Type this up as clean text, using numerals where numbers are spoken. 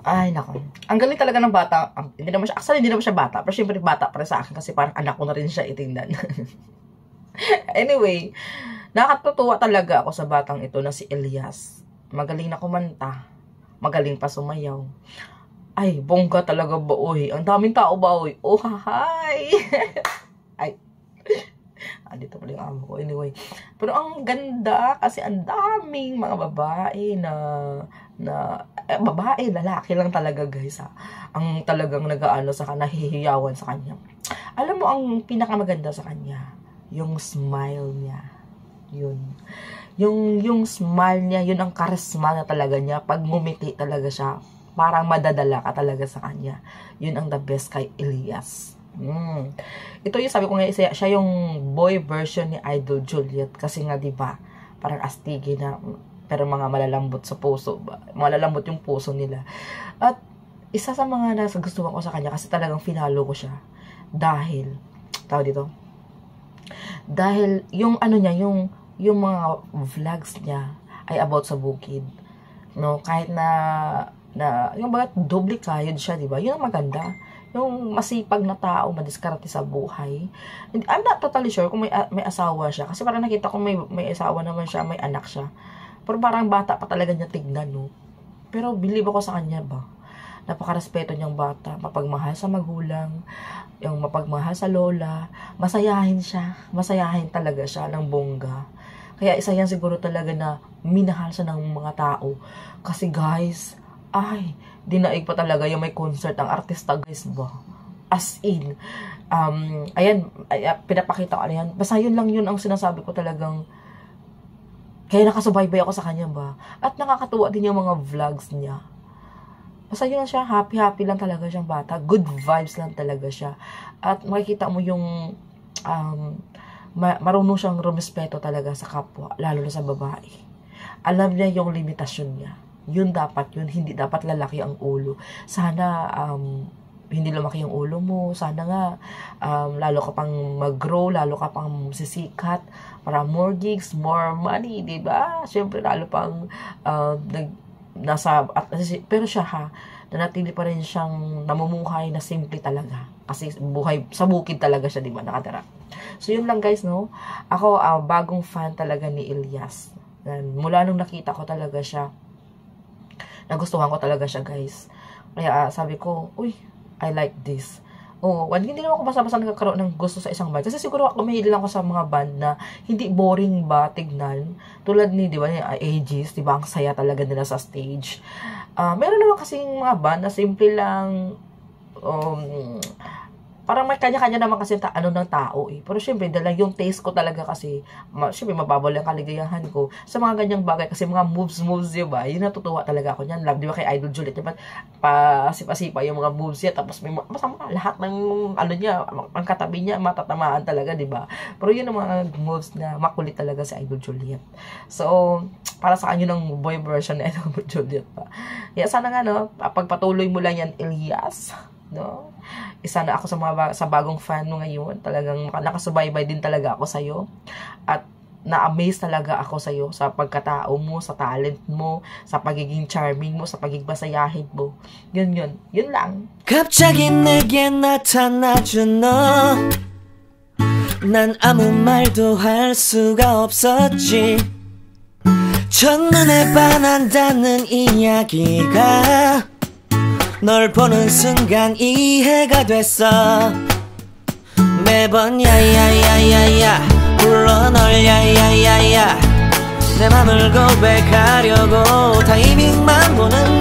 Ay, nako. Ang galing talaga ng bata. Hindi naman siya, actually, hindi naman siya bata. Pero syempre, bata para sa akin kasi parang anak ko na rin siya itingnan. Anyway, nakatutuwa talaga ako sa batang ito na si Elias. Magaling na kumanta. Magaling pa sumayaw. Ay, bongga talaga ba, oy. Ang daming tao ba, oy. Oh, hi. Ay. Dito pala yung amo ko. Anyway. Pero ang ganda kasi ang daming mga babae babae, lalaki lang talaga guys ha. Ang talagang nag-aano sa kanya, nahihiyawan sa kanya. Alam mo ang pinakamaganda sa kanya, yung smile niya. Yun. Yung smile niya, yun ang charisma na talaga niya. Pag ngumiti talaga siya, parang madadala ka talaga sa kanya. Yun ang the best kay Elias. Ito yung sabi ko nga, siya yung boy version ni Idol Juliet kasi nga 'di ba parang astige na pero mga malalambot sa puso ba, malalambot yung puso nila. At isa sa mga nagustuhan ko sa kanya kasi talagang finalo ko siya dahil dahil yung ano niya, yung mga vlogs niya ay about sa bukid, no, kahit na yung bakit doble kayod siya, 'di ba? Yun ang maganda. Yung masipag na tao, madiskarte sa buhay. I'm not totally sure kung may asawa siya. Kasi parang nakita ko may asawa naman siya, may anak siya. Pero parang bata pa talaga niya tignan, no? Pero believe ako sa kanya ba? Napaka-respeto niyang bata, mapagmahal sa magulang, yung mapagmahal sa lola, masayahin siya. Masayahin talaga siya ng bongga. Kaya isa yan siguro talaga na minahal siya ng mga tao. Kasi guys, ay, dinaig pa talaga yung may concert ang artista guys ba, as in ayan, pinapakita ko yan, basta yun lang yun ang sinasabi ko talagang kaya nakasubaybay ako sa kanya ba, at nakakatuwa din yung mga vlogs niya, basta yun lang siya, happy lang talaga siyang bata, good vibes lang talaga siya, at makikita mo yung marunong siyang rumespeto talaga sa kapwa, lalo na sa babae. Alam niya yung limitasyon niya. Yun dapat yun, hindi dapat lalaki ang ulo. Sana hindi lumaki yung ulo mo. Sana nga lalo ka pang mag-grow, lalo ka pang sisikat para more gigs, more money, di ba? Siyempre lalo pang pero siya ha, nanatili pa rin siyang namumuhay na simple talaga. Kasi buhay sa bukid talaga siya, di ba, nakatira. So yun lang guys, no? Ako bagong fan talaga ni Elias. Mula nung nakita ko talaga siya, nagustuhan ko talaga siya guys. Kaya sabi ko, uy, I like this. Hindi naman ako basta-basta nagkakaroon ng gusto sa isang band. Kasi siguro ako mahilig lang ako sa mga band na hindi boring ba tignan. Tulad ni, di ba, ni Aegis, di ba, ang saya talaga nila sa stage. Meron naman kasing mga band na simple lang, parang may kanya-kanya naman kasi ng tao eh. Pero syempre, dahil yung taste ko talaga kasi, syempre, mababal ang kaligayahan ko sa mga ganyang bagay. Kasi mga moves, diba? Yun natutuwa talaga ako niyan. Love, di ba, kay Idol Juliet, diba? Pasipa-sipa yung mga moves niya. Tapos may masama lahat ng, niya, ang katabi niya, matatamaan talaga, diba? Pero yun ang mga moves na makulit talaga si Idol Juliet. So, para sa kanya ng boy version na Idol Juliet pa. Kaya sana nga, no, pagpatuloy mo lang yan, Elias, no? Isa na ako sa bagong fan mo ngayon. Talagang nakasubaybay din talaga ako sa'yo. At na-amaze talaga ako sa'yo sa pagkatao mo, sa talent mo, sa pagiging charming mo, sa pagiging masayahin mo. Yun lang. 갑자기 내게 나타나준 너, 난 아무 말도 할 수가 없었지. 첫눈에 반한다는 이야기가 널 보는 순간 이해가 됐어. 매번 야야야야야 불러 널 야야야야 내 맘을 고백하려고 타이밍만 보는